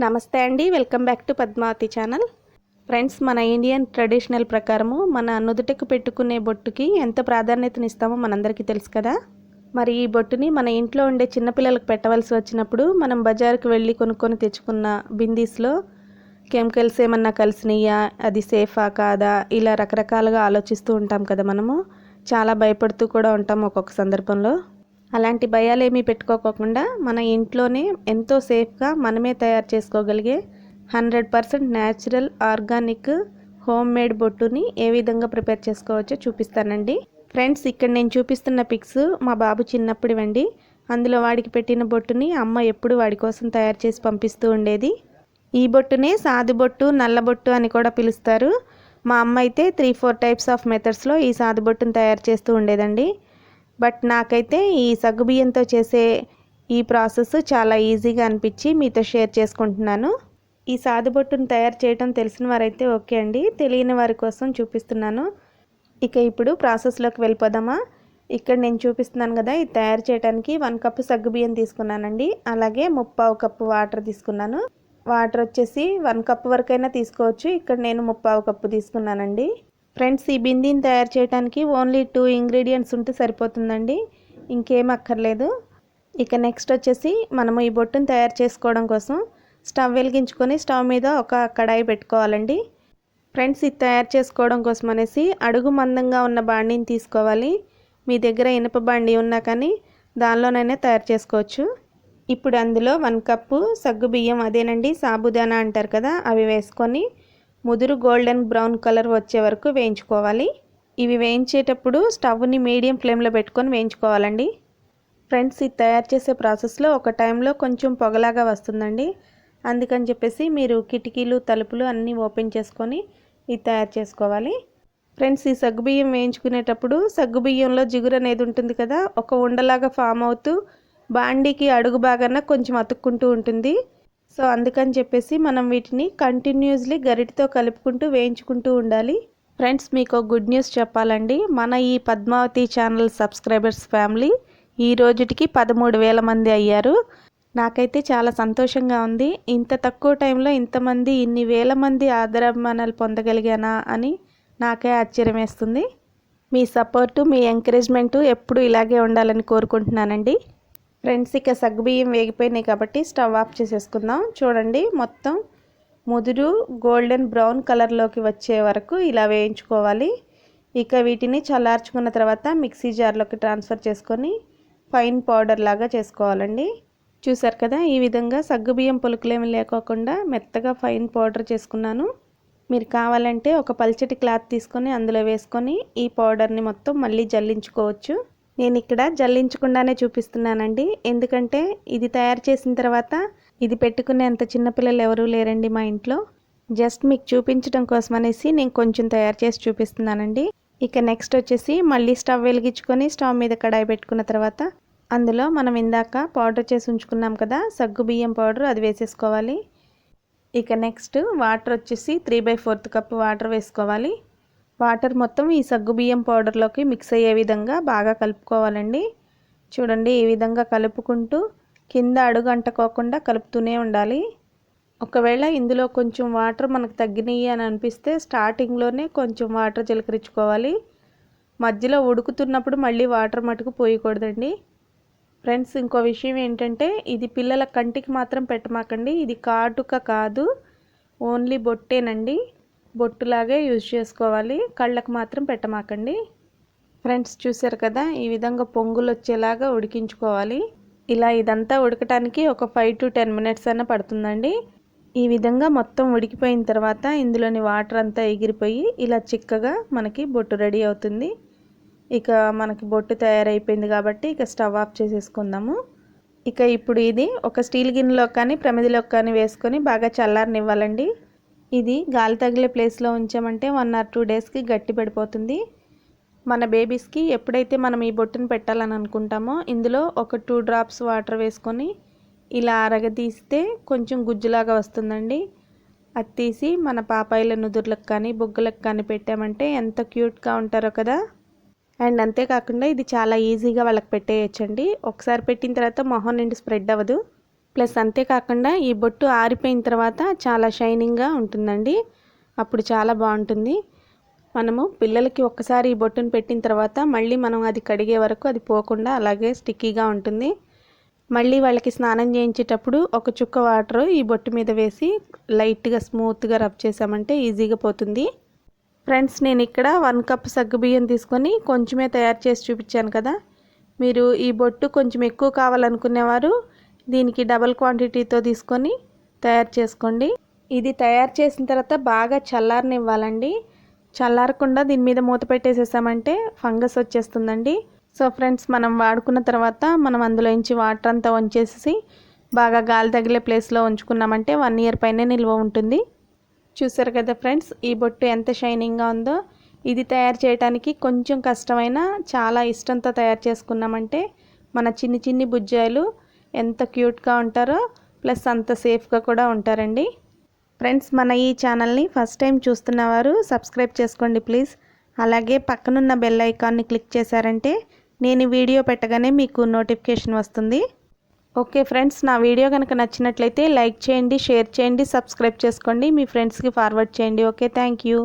నమస్తే అండి, welcome back to Padmavathi channel. Friends, మన ఇండియన్ ట్రెడిషనల్ ప్రకారము మన నుదుటకు పెట్టుకునే బొట్టుకి ఎంత ప్రాధాన్యతనిస్తామో మనందరికీ తెలుసు కదా. మరి ఈ బొట్టుని మన ఇంట్లో ఉండే చిన్నపిల్లలకు పెట్టవలసి వచ్చినప్పుడు మనం బజారుకి వెళ్ళి కొనుక్కొని తెచ్చుకున్న బిందీస్లో కెమికల్స్ ఏమన్నా కలిసినాయా, అది సేఫా కాదా, ఇలా రకరకాలుగా ఆలోచిస్తూ ఉంటాం కదా. మనము చాలా భయపడుతూ కూడా ఉంటాం ఒక్కొక్క సందర్భంలో. అలాంటి భయాలేమీ పెట్టుకోకుండా మన ఇంట్లోనే ఎంతో సేఫ్గా మనమే తయారు చేసుకోగలిగే 100% న్యాచురల్ ఆర్గానిక్ హోమ్ మేడ్ బొట్టుని ఏ విధంగా ప్రిపేర్ చేసుకోవచ్చో చూపిస్తానండి. ఫ్రెండ్స్, ఇక్కడ నేను చూపిస్తున్న పిక్స్ మా బాబు చిన్నప్పుడువండి. అందులో వాడికి పెట్టిన బొట్టుని అమ్మ ఎప్పుడు వాడి కోసం తయారు చేసి పంపిస్తూ ఉండేది. ఈ బొట్టునే సాదు బొట్టు, నల్ల బొట్టు అని కూడా పిలుస్తారు. మా అమ్మ అయితే 3-4 టైప్స్ ఆఫ్ మెథడ్స్లో ఈ సాదు బొట్టును తయారు చేస్తూ ఉండేదండి. బట్ నాకైతే ఈ సగ్గుబియ్యంతో చేసే ఈ ప్రాసెస్ చాలా ఈజీగా అనిపించి మీతో షేర్ చేసుకుంటున్నాను. ఈ సాదు బొట్టును తయారు చేయడం తెలిసిన వారైతే ఓకే అండి, తెలియని వారి కోసం చూపిస్తున్నాను. ఇక ఇప్పుడు ప్రాసెస్లోకి వెళ్ళిపోదామా. ఇక్కడ నేను చూపిస్తున్నాను కదా, ఇది తయారు చేయడానికి 1 కప్పు సగ్గుబియ్యం తీసుకున్నానండి. అలాగే 3/4 కప్పు వాటర్ తీసుకున్నాను. వాటర్ వచ్చేసి 1 కప్పు వరకైనా తీసుకోవచ్చు. ఇక్కడ నేను 3/4 కప్పు తీసుకున్నానండి. ఫ్రెండ్స్, ఈ బిందీని తయారు చేయడానికి ఓన్లీ 2 ఇంగ్రీడియంట్స్ ఉంటే సరిపోతుందండి, ఇంకేం అక్కర్లేదు. ఇక నెక్స్ట్ వచ్చేసి మనము ఈ బొట్టును తయారు చేసుకోవడం కోసం స్టవ్ వెలిగించుకొని స్టవ్ మీద ఒక కడాయి పెట్టుకోవాలండి. ఫ్రెండ్స్, ఇది తయారు చేసుకోవడం కోసం అనేసి అడుగు మందంగా ఉన్న బాండీని తీసుకోవాలి. మీ దగ్గర ఇనుప బాండీ ఉన్నా కానీ దానిలోనైనా తయారు చేసుకోవచ్చు. ఇప్పుడు అందులో 1 కప్పు సగ్గుబియ్యం, అదేనండి సాబుదానా అంటారు కదా, అవి వేసుకొని ముదురు గోల్డెన్ బ్రౌన్ కలర్ వచ్చే వరకు వేయించుకోవాలి. ఇవి వేయించేటప్పుడు స్టవ్ని మీడియం ఫ్లేమ్లో పెట్టుకొని వేయించుకోవాలండి. ఫ్రెండ్స్, ఇది తయారు చేసే ప్రాసెస్లో ఒక టైంలో కొంచెం పొగలాగా వస్తుందండి. అందుకని చెప్పేసి మీరు కిటికీలు, తలుపులు అన్నీ ఓపెన్ చేసుకొని ఇది తయారు చేసుకోవాలి. ఫ్రెండ్స్, ఈ సగ్గుబియ్యం వేయించుకునేటప్పుడు సగ్గుబియ్యంలో జిగురు అనేది ఉంటుంది కదా, ఒక ఉండలాగా ఫామ్ అవుతూ బాండీకి అడుగు భాగాన కొంచెం అతుక్కుంటూ ఉంటుంది. సో అందుకని చెప్పేసి మనం వీటిని కంటిన్యూస్లీ గరిటతో కలుపుకుంటూ వేయించుకుంటూ ఉండాలి. ఫ్రెండ్స్, మీకు గుడ్ న్యూస్ చెప్పాలండి. మన ఈ పద్మావతి ఛానల్ సబ్స్క్రైబర్స్ ఫ్యామిలీ ఈ రోజుటికి 13,000 మంది అయ్యారు. నాకైతే చాలా సంతోషంగా ఉంది. ఇంత తక్కువ టైంలో ఇంతమంది, ఇన్ని వేల మంది ఆదరాభిమానాలు పొందగలిగానా అని నాకే ఆశ్చర్యం వేస్తుంది. మీ సపోర్టు, మీ ఎంకరేజ్మెంటు ఎప్పుడు ఇలాగే ఉండాలని కోరుకుంటున్నానండి. ఫ్రెండ్స్, ఇక సగ్గుబియ్యం వేగిపోయినాయి కాబట్టి స్టవ్ ఆఫ్ చేసేసుకుందాం. చూడండి, మొత్తం ముదురు గోల్డెన్ బ్రౌన్ కలర్లోకి వచ్చే వరకు ఇలా వేయించుకోవాలి. ఇక వీటిని చల్లార్చుకున్న తర్వాత మిక్సీ జార్లోకి ట్రాన్స్ఫర్ చేసుకొని ఫైన్ పౌడర్ లాగా చేసుకోవాలండి. చూసారు కదా, ఈ విధంగా సగ్గుబియ్యం పులుకులేమి లేకోకుండా మెత్తగా ఫైన్ పౌడర్ చేసుకున్నాను. మీరు కావాలంటే ఒక పల్చటి క్లాత్ తీసుకొని అందులో వేసుకొని ఈ పౌడర్ని మొత్తం మళ్ళీ జల్లించుకోవచ్చు. నేను ఇక్కడ జల్లించకుండానే చూపిస్తున్నానండి, ఎందుకంటే ఇది తయారు చేసిన తర్వాత ఇది పెట్టుకునేంత చిన్నపిల్లలు ఎవరూ లేరండి మా ఇంట్లో. జస్ట్ మీకు చూపించడం కోసం అనేసి నేను కొంచెం తయారు చేసి చూపిస్తున్నానండి. ఇక నెక్స్ట్ వచ్చేసి మళ్ళీ స్టవ్ వెలిగించుకొని స్టవ్ మీద కడాయి పెట్టుకున్న తర్వాత అందులో మనం ఇందాక పౌడర్ చేసి ఉంచుకున్నాం కదా సగ్గుబియ్యం పౌడర్, అది వేసేసుకోవాలి. ఇక నెక్స్ట్ వాటర్ వచ్చేసి 3/4 కప్పు వాటర్ వేసుకోవాలి. వాటర్ మొత్తం ఈ సగ్గుబియ్యం పౌడర్లోకి మిక్స్ అయ్యే విధంగా బాగా కలుపుకోవాలండి. చూడండి, ఈ విధంగా కలుపుకుంటూ కింద అడుగు అంటుకోకుండా కలుపుతూనే ఉండాలి. ఒకవేళ ఇందులో కొంచెం వాటర్ మనకు తగ్గినాయి అని అనిపిస్తే స్టార్టింగ్లోనే కొంచెం వాటర్ చిలకరించుకోవాలి. మధ్యలో ఉడుకుతున్నప్పుడు మళ్ళీ వాటర్ మటుకు పోయకూడదండి. ఫ్రెండ్స్, ఇంకో విషయం ఏంటంటే ఇది పిల్లల కంటికి మాత్రం పెట్టమాకండి. ఇది కాటుక కాదు, ఓన్లీ బొట్టేనండి. బొట్టులాగే యూజ్ చేసుకోవాలి, కళ్ళకు మాత్రం పెట్టమాకండి. ఫ్రెండ్స్, చూసారు కదా, ఈ విధంగా పొంగులు వచ్చేలాగా ఉడికించుకోవాలి. ఇలా ఇదంతా ఉడకటానికి ఒక 5 to 10 minutes అయినా పడుతుందండి. ఈ విధంగా మొత్తం ఉడికిపోయిన తర్వాత ఇందులోని వాటర్ అంతా ఎగిరిపోయి ఇలా చిక్కగా మనకి బొట్టు రెడీ అవుతుంది. ఇక మనకి బొట్టు తయారైపోయింది కాబట్టి ఇక స్టవ్ ఆఫ్ చేసేసుకుందాము. ఇక ఇప్పుడు ఇది ఒక స్టీల్ గిన్నెలో కానీ ప్రమిదిలోకి కానీ వేసుకొని బాగా చల్లారనివ్వాలండి. ఇది గాలి తగిలే ప్లేస్లో ఉంచామంటే 1 or 2 డేస్కి గట్టి పడిపోతుంది. మన బేబీస్కి ఎప్పుడైతే మనం ఈ బొట్టును పెట్టాలని అనుకుంటామో ఇందులో ఒక 2 drops వాటర్ వేసుకొని ఇలా అరగదీస్తే కొంచెం గుజ్జులాగా వస్తుందండి. అది తీసి మన పాపాయిల నుదుర్లకు కానీ బొగ్గులకు కానీ పెట్టామంటే ఎంత క్యూట్గా ఉంటారో కదా. అండ్ అంతేకాకుండా ఇది చాలా ఈజీగా వాళ్ళకి పెట్టేయచ్చండి. ఒకసారి పెట్టిన తర్వాత మొహం నిండి స్ప్రెడ్ అవ్వదు. ప్లస్ అంతేకాకుండా ఈ బొట్టు ఆరిపోయిన తర్వాత చాలా షైనింగ్గా ఉంటుందండి. అప్పుడు చాలా బాగుంటుంది. మనము పిల్లలకి ఒక్కసారి ఈ బొట్టును పెట్టిన తర్వాత మళ్ళీ మనం అది కడిగే వరకు అది పోకుండా అలాగే స్టిక్కీగా ఉంటుంది. మళ్ళీ వాళ్ళకి స్నానం చేయించేటప్పుడు ఒక చుక్క వాటర్ ఈ బొట్టు మీద వేసి లైట్గా స్మూత్గా రబ్ చేసామంటే ఈజీగా పోతుంది. ఫ్రెండ్స్, నేను ఇక్కడ 1 కప్ సగ్గుబియ్యం తీసుకొని కొంచెమే తయారు చేసి చూపించాను కదా. మీరు ఈ బొట్టు కొంచెం ఎక్కువ కావాలనుకునేవారు దీనికి డబల్ క్వాంటిటీతో తీసుకొని తయారు చేసుకోండి. ఇది తయారు చేసిన తర్వాత బాగా చల్లారనివ్వాలండి. చల్లారకుండా దీని మీద మూత పెట్టేసేసామంటే ఫంగస్ వచ్చేస్తుందండి. సో ఫ్రెండ్స్, మనం వాడుకున్న తర్వాత మనం అందులోంచి వాటర్ అంతా వంచేసి బాగా గాలి తగిలే ప్లేస్లో ఉంచుకున్నామంటే 1 ఇయర్ పైనే నిల్వ ఉంటుంది. చూసారు కదా ఫ్రెండ్స్, ఈ బొట్టు ఎంత షైనింగ్గా ఉందో. ఇది తయారు చేయడానికి కొంచెం కష్టమైనా చాలా ఇష్టంతో తయారు చేసుకున్నామంటే మన చిన్ని చిన్ని బుజ్జాయిలు ఎంత క్యూట్గా ఉంటారో ప్లస్ అంత సేఫ్గా కూడా ఉంటారండి. ఫ్రెండ్స్, మన ఈ ఛానల్ని ఫస్ట్ టైం చూస్తున్నవారు సబ్స్క్రైబ్ చేసుకోండి ప్లీజ్. అలాగే పక్కనున్న బెల్ ఐకాన్ని క్లిక్ చేశారంటే నేను వీడియో పెట్టగానే మీకు నోటిఫికేషన్ వస్తుంది. ఓకే ఫ్రెండ్స్, నా వీడియో కనుక నచ్చినట్లయితే లైక్ చేయండి, షేర్ చేయండి, సబ్స్క్రైబ్ చేసుకోండి, మీ ఫ్రెండ్స్కి ఫార్వర్డ్ చేయండి. Okay, thank you.